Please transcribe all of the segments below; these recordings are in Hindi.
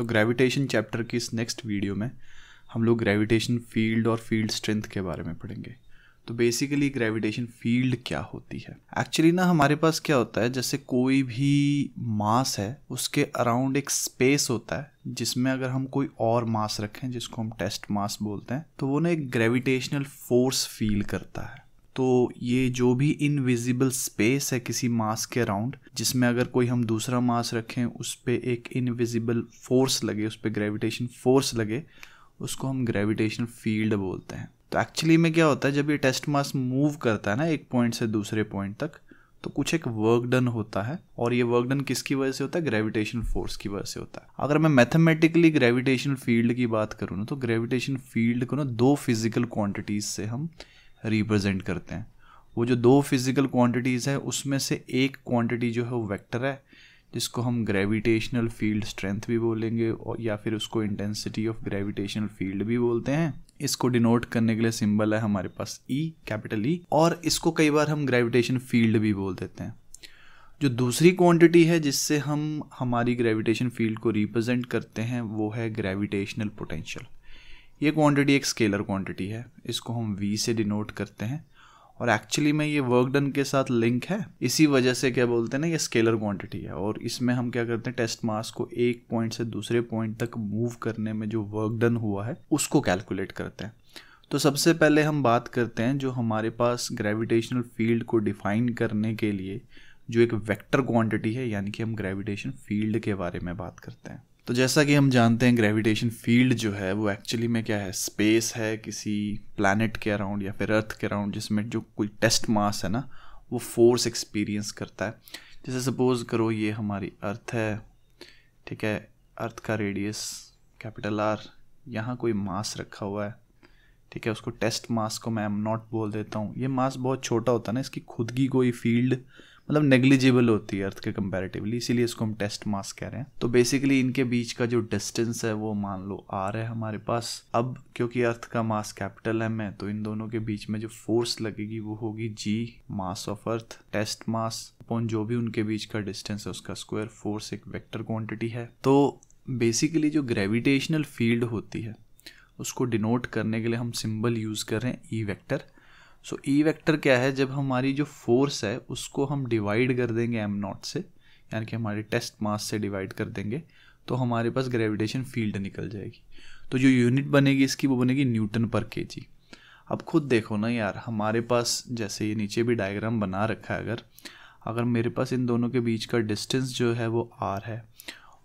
तो ग्रेविटेशन चैप्टर की इस नेक्स्ट वीडियो में हम लोग ग्रेविटेशन फील्ड और फील्ड स्ट्रेंथ के बारे में पढ़ेंगे। तो बेसिकली ग्रेविटेशन फील्ड क्या होती है? एक्चुअली ना हमारे पास क्या होता है, जैसे कोई भी मास है उसके अराउंड एक स्पेस होता है जिसमें अगर हम कोई और मास रखें जिसको हम टेस्ट मास बोलते हैं तो वो ना एक ग्रेविटेशनल फोर्स फील करता है। तो ये जो भी इनविजिबल स्पेस है किसी मास के अराउंड, जिसमें अगर कोई हम दूसरा मास रखें उस पर एक इनविजिबल फोर्स लगे, उस पर ग्रेविटेशन फोर्स लगे, उसको हम ग्रेविटेशनल फील्ड बोलते हैं। तो एक्चुअली में क्या होता है, जब ये टेस्ट मास मूव करता है ना एक पॉइंट से दूसरे पॉइंट तक, तो कुछ एक वर्क डन होता है, और ये वर्क डन किसकी वजह से होता है? ग्रेविटेशन फोर्स की वजह से होता है। अगर मैं मैथमेटिकली ग्रेविटेशन फील्ड की बात करूँ ना, तो ग्रेविटेशन फील्ड को ना दो फिजिकल क्वांटिटीज से हम रिप्रेजेंट करते हैं। वो जो दो फिजिकल क्वांटिटीज़ है उसमें से एक क्वांटिटी जो है वो वेक्टर है, जिसको हम ग्रेविटेशनल फील्ड स्ट्रेंथ भी बोलेंगे, और या फिर उसको इंटेंसिटी ऑफ ग्रेविटेशनल फील्ड भी बोलते हैं। इसको डिनोट करने के लिए सिंबल है हमारे पास ई, कैपिटल ई, और इसको कई बार हम ग्रेविटेशन फील्ड भी बोल देते हैं। जो दूसरी क्वांटिटी है जिससे हम हमारी ग्रेविटेशन फील्ड को रिप्रेजेंट करते हैं वो है ग्रेविटेशनल पोटेंशियल। ये क्वांटिटी एक स्केलर क्वांटिटी है, इसको हम v से डिनोट करते हैं, और एक्चुअली में ये वर्क डन के साथ लिंक है, इसी वजह से क्या बोलते हैं ना, ये स्केलर क्वांटिटी है। और इसमें हम क्या करते हैं, टेस्ट मास को एक पॉइंट से दूसरे पॉइंट तक मूव करने में जो वर्क डन हुआ है उसको कैलकुलेट करते हैं। तो सबसे पहले हम बात करते हैं जो हमारे पास ग्रेविटेशनल फील्ड को डिफाइन करने के लिए जो एक वेक्टर क्वांटिटी है, यानी कि हम ग्रेविटेशन फील्ड के बारे में बात करते हैं। तो जैसा कि हम जानते हैं ग्रेविटेशन फील्ड जो है वो एक्चुअली में क्या है, स्पेस है किसी प्लैनेट के अराउंड या फिर अर्थ के अराउंड, जिसमें जो कोई टेस्ट मास है ना वो फोर्स एक्सपीरियंस करता है। जैसे सपोज करो ये हमारी अर्थ है, ठीक है, अर्थ का रेडियस कैपिटल आर, यहाँ कोई मास रखा हुआ है, ठीक है, उसको टेस्ट मास को मैं m0 बोल देता हूँ। ये मास बहुत छोटा होता है ना, इसकी खुद की कोई फील्ड मतलब नेग्लिजिबल होती है अर्थ के कंपैरेटिवली, इसीलिए इसको हम टेस्ट मास कह रहे हैं। तो बेसिकली इनके बीच का जो डिस्टेंस है वो मान लो r है हमारे पास। अब क्योंकि अर्थ का मास कैपिटल m है तो इन दोनों के बीच में जो फोर्स लगेगी वो होगी g, mass of earth, test mass upon जो भी उनके बीच का डिस्टेंस है उसका स्क्वायर। फोर्स एक वेक्टर क्वांटिटी है। तो बेसिकली जो ग्रेविटेशनल फील्ड होती है उसको डिनोट करने के लिए हम सिंबल यूज कर रहे हैं ई वेक्टर। सो ई वेक्टर क्या है, जब हमारी जो फोर्स है उसको हम डिवाइड कर देंगे m0 से, यानी कि हमारे टेस्ट मास से डिवाइड कर देंगे, तो हमारे पास ग्रेविटेशन फील्ड निकल जाएगी। तो जो यूनिट बनेगी इसकी वो बनेगी न्यूटन पर केजी। अब खुद देखो ना यार, हमारे पास जैसे ये नीचे भी डायग्राम बना रखा है, अगर मेरे पास इन दोनों के बीच का डिस्टेंस जो है वो r है,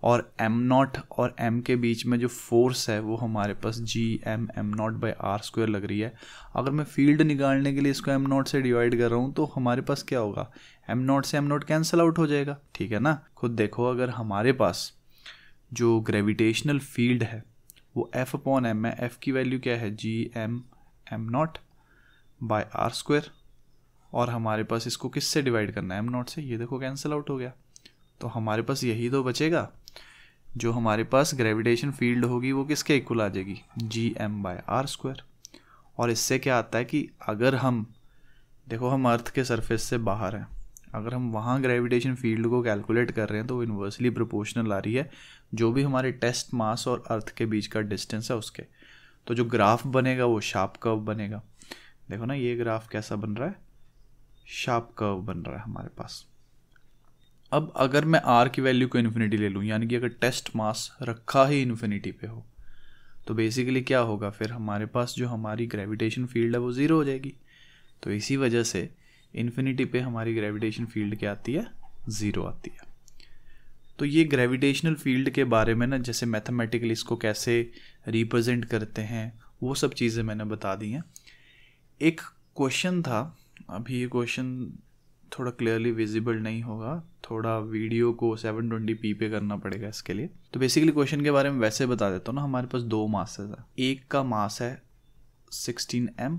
और m0 और m के बीच में जो फोर्स है वो हमारे पास g m0/r² लग रही है। अगर मैं फील्ड निकालने के लिए इसको m0 से डिवाइड कर रहा हूँ तो हमारे पास क्या होगा, m0 से m0 कैंसिल आउट हो जाएगा, ठीक है ना। खुद देखो, अगर हमारे पास जो ग्रेविटेशनल फील्ड है वो F/m है, F की वैल्यू क्या है, g m0/r², और हमारे पास इसको किससे डिवाइड करना है, m0 से, ये देखो कैंसिल आउट हो गया। तो हमारे पास यही तो बचेगा, जो हमारे पास ग्रेविटेशन फील्ड होगी वो किसके इक्वल आ जाएगी, g m/r²। और इससे क्या आता है कि अगर हम देखो, हम अर्थ के सरफेस से बाहर हैं, अगर हम वहाँ ग्रेविटेशन फील्ड को कैलकुलेट कर रहे हैं तो वो इन्वर्सली प्रोपोर्शनल आ रही है जो भी हमारे टेस्ट मास और अर्थ के बीच का डिस्टेंस है उसके। तो जो ग्राफ बनेगा वो शार्प कर्व बनेगा। देखो ना, ये ग्राफ कैसा बन रहा है, शार्प कर्व बन रहा है हमारे पास। अब अगर मैं r की वैल्यू को इन्फिनिटी ले लूँ, यानी कि अगर टेस्ट मास रखा ही इन्फिनिटी पे हो, तो बेसिकली क्या होगा, फिर हमारे पास जो हमारी ग्रेविटेशन फील्ड है वो ज़ीरो हो जाएगी। तो इसी वजह से इन्फिनिटी पे हमारी ग्रेविटेशन फील्ड क्या आती है, ज़ीरो आती है। तो ये ग्रेविटेशनल फील्ड के बारे में ना, जैसे मैथमेटिकली इसको कैसे रिप्रेजेंट करते हैं वो सब चीज़ें मैंने बता दी हैं। एक क्वेश्चन था, अभी ये क्वेश्चन थोड़ा क्लियरली विजिबल नहीं होगा, थोड़ा वीडियो को 720p पे करना पड़ेगा इसके लिए। तो बेसिकली क्वेश्चन के बारे में वैसे बता देता हूँ ना, हमारे पास दो मासेस है, एक का मास है 16m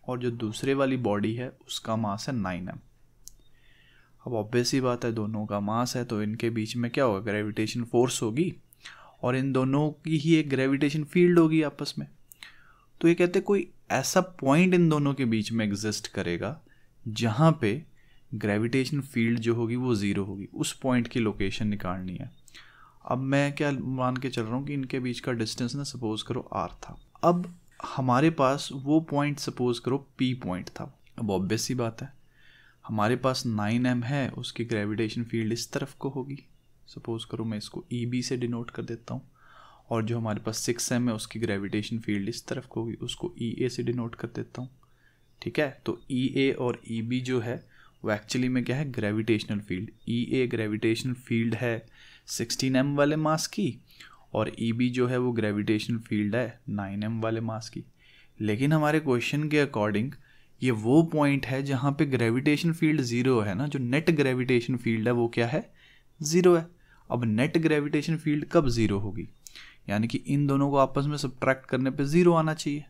और जो दूसरे वाली बॉडी है उसका मास है 9m। अब ऑब्वियस ही बात है, दोनों का मास है तो इनके बीच में क्या होगा, ग्रेविटेशन फोर्स होगी, और इन दोनों की ही एक ग्रेविटेशन फील्ड होगी आपस में। तो ये कहते हैं कोई ऐसा पॉइंट इन दोनों के बीच में एग्जिस्ट करेगा जहाँ पे ग्रेविटेशन फील्ड जो होगी वो ज़ीरो होगी। उस पॉइंट की लोकेशन निकालनी है। अब मैं क्या मान के चल रहा हूँ कि इनके बीच का डिस्टेंस ना सपोज करो r था। अब हमारे पास वो पॉइंट सपोज करो p पॉइंट था। अब ऑब्वियस सी बात है, हमारे पास 9m है, उसकी ग्रेविटेशन फील्ड इस तरफ को होगी। सपोज करो मैं इसको EB से डिनोट कर देता हूँ, और जो हमारे पास 6m है उसकी ग्रेविटेशन फील्ड इस तरफ को होगी, उसको EA से डिनोट कर देता हूँ। ठीक है, तो EA और EB जो है वो एक्चुअली में क्या है, gravitational field. EA gravitational field है 16m वाले मास की, और EB जो है वो ग्रेविटेशनल फील्ड है 9m वाले मास की। लेकिन हमारे क्वेश्चन के अकॉर्डिंग ये वो पॉइंट है जहाँ पे ग्रेविटेशन फील्ड ज़ीरो है ना, जो नेट ग्रेविटेशन फील्ड है वो क्या है, ज़ीरो है। अब नेट ग्रेविटेशन फील्ड कब ज़ीरो होगी, यानी कि इन दोनों को आपस में सब्ट्रैक्ट करने पे ज़ीरो आना चाहिए।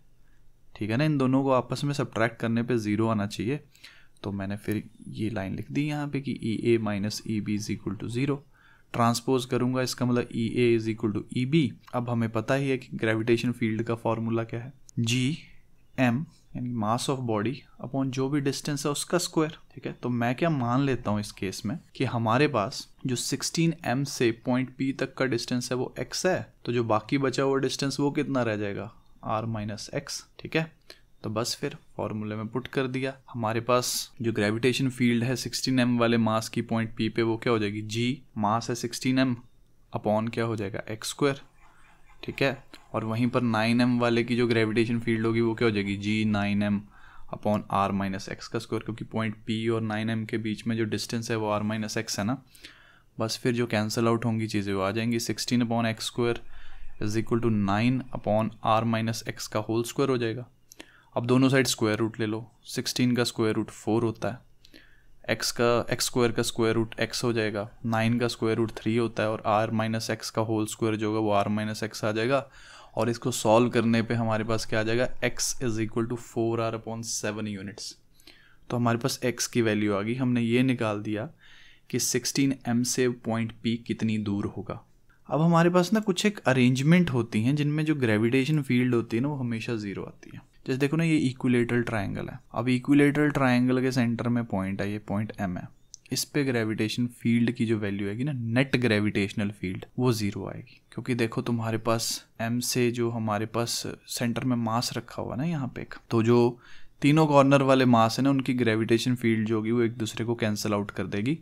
ठीक है ना, इन दोनों को आपस में सब्ट्रैक्ट करने पे ज़ीरो आना चाहिए। तो मैंने फिर ये लाइन लिख दी यहाँ पे कि EA minus EB is equal to zero. Transpose करूँगा, इसका मतलब EA is equal to EB। अब हमें पता ही है कि ग्रेविटेशन फील्ड का फॉर्मूला क्या है, GM यानी मास ऑफ बॉडी अपॉन जो भी डिस्टेंस है उसका स्क्वायर। ठीक है, तो मैं क्या मान लेता हूँ इस केस में कि हमारे पास जो 16m से पॉइंट P तक का डिस्टेंस है वो x है, तो जो बाकी बचा हुआ डिस्टेंस वो कितना रह जाएगा, r माइनस एक्स। ठीक है, तो बस फिर फॉर्मूले में पुट कर दिया। हमारे पास जो ग्रेविटेशन फील्ड है 16m वाले मास की पॉइंट P पे वो क्या हो जाएगी, G मास है 16m अपॉन क्या हो जाएगा, x स्क्वायर। ठीक है, और वहीं पर 9m वाले की जो ग्रेविटेशन फील्ड होगी वो क्या हो जाएगी, G 9m upon r minus X का स्क्वायर, क्योंकि पॉइंट P और 9m के बीच में जो डिस्टेंस है वो r माइनस एक्स है ना। बस फिर जो कैंसिल आउट होंगी चीज़ें वो आ जाएंगी, 16 upon X square is equal to 9 upon r minus X का होल स्क्वायर हो जाएगा। अब दोनों साइड स्क्वायर रूट ले लो, 16 का स्क्वायर रूट 4 होता है, एक्स स्क्वायर का स्क्वायर रूट x हो जाएगा, 9 का स्क्वायर रूट 3 होता है, और r माइनस एक्स का होल स्क्वायर जो होगा वो r माइनस एक्स आ जाएगा। और इसको सॉल्व करने पे हमारे पास क्या आ जाएगा, x is equal to 4r upon 7 units. तो हमारे पास x की वैल्यू आ गई। हमने ये निकाल दिया कि 16m से पॉइंट P कितनी दूर होगा। अब हमारे पास ना कुछ एक अरेंजमेंट होती हैं जिनमें जो ग्रेविटेशन फील्ड होती है ना वो हमेशा ज़ीरो आती है। जैसे देखो ना, ये इक्विलेटरल ट्रायंगल है। अब इक्विलेटरल ट्रायंगल के सेंटर में पॉइंट है, ये पॉइंट M है। इस पे ग्रेविटेशन फील्ड की जो वैल्यू आएगी ना, नेट ग्रेविटेशनल फील्ड, वो ज़ीरो आएगी। क्योंकि देखो तुम्हारे पास M से जो हमारे पास सेंटर में मास रखा हुआ ना यहाँ पे एक, तो जो तीनों कॉर्नर वाले मास है ना उनकी ग्रेविटेशन फील्ड जो होगी वो एक दूसरे को कैंसिल आउट कर देगी।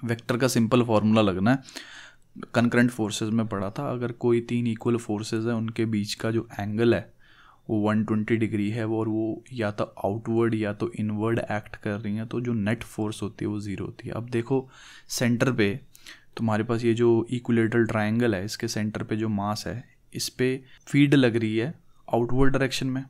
वेक्टर का सिंपल फार्मूला लगना है, कंकरेंट फोर्सेस में पढ़ा था। अगर कोई तीन इक्वल फोर्सेस है उनके बीच का जो एंगल है वो 120 डिग्री है, और वो या तो आउटवर्ड या तो इनवर्ड एक्ट कर रही हैं, तो जो नेट फोर्स होती है वो ज़ीरो होती है। अब देखो सेंटर पे तुम्हारे पास ये जो इक्विलेटरल ट्रायंगल है, इसके सेंटर पे जो मास है इस पे फील्ड लग रही है आउटवर्ड डायरेक्शन में।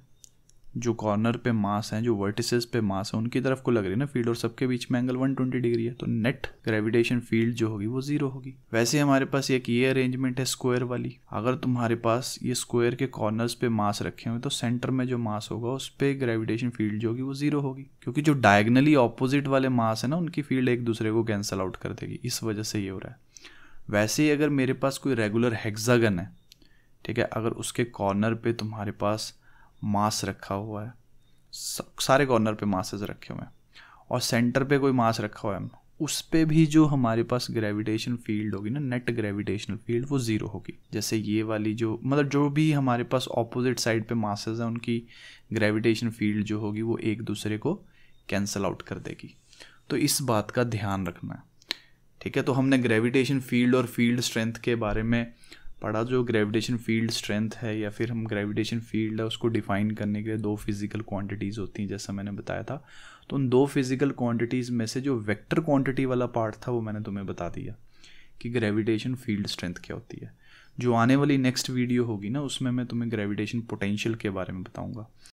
जो कॉर्नर पे मास है, जो वर्टिसेस पे मास है, उनकी तरफ को लग रही है ना फील्ड, और सबके बीच में एंगल 120 डिग्री है, तो नेट ग्रेविटेशन फील्ड जो होगी वो ज़ीरो होगी। वैसे हमारे पास एक ये अरेंजमेंट है स्क्वायर वाली। अगर तुम्हारे पास ये स्क्वायर के कॉर्नर्स पे मास रखे हुए तो सेंटर में जो मास होगा उस पर ग्रेविटेशन फील्ड जो होगी वो ज़ीरो होगी, क्योंकि जो डायगनली ऑपोजिट वाले मास है ना उनकी फील्ड एक दूसरे को कैंसल आउट कर देगी, इस वजह से ये हो रहा है। वैसे ही अगर मेरे पास कोई रेगुलर हेक्सागन है, ठीक है, अगर उसके कॉर्नर पे तुम्हारे पास मास रखा हुआ है, सारे कॉर्नर पे मासेस रखे हुए हैं, और सेंटर पे कोई मास रखा हुआ है, उस पे भी जो हमारे पास ग्रेविटेशन फील्ड होगी ना, नेट ग्रेविटेशनल फील्ड, वो ज़ीरो होगी। जैसे ये वाली जो मतलब जो भी हमारे पास ऑपोजिट साइड पे मासेस हैं उनकी ग्रेविटेशन फील्ड जो होगी वो एक दूसरे को कैंसल आउट कर देगी। तो इस बात का ध्यान रखना है, ठीक है। तो हमने ग्रेविटेशन फील्ड और फील्ड स्ट्रेंथ के बारे में पढ़ा। जो ग्रेविटेशन फील्ड स्ट्रेंथ है या फिर हम ग्रेविटेशन फील्ड है उसको डिफाइन करने के लिए दो फिजिकल क्वांटिटीज़ होती हैं, जैसा मैंने बताया था। तो उन दो फिजिकल क्वांटिटीज़ में से जो वेक्टर क्वांटिटी वाला पार्ट था वो मैंने तुम्हें बता दिया कि ग्रेविटेशन फील्ड स्ट्रेंथ क्या होती है। जो आने वाली नेक्स्ट वीडियो होगी ना उसमें मैं तुम्हें ग्रेविटेशन पोटेंशियल के बारे में बताऊंगा।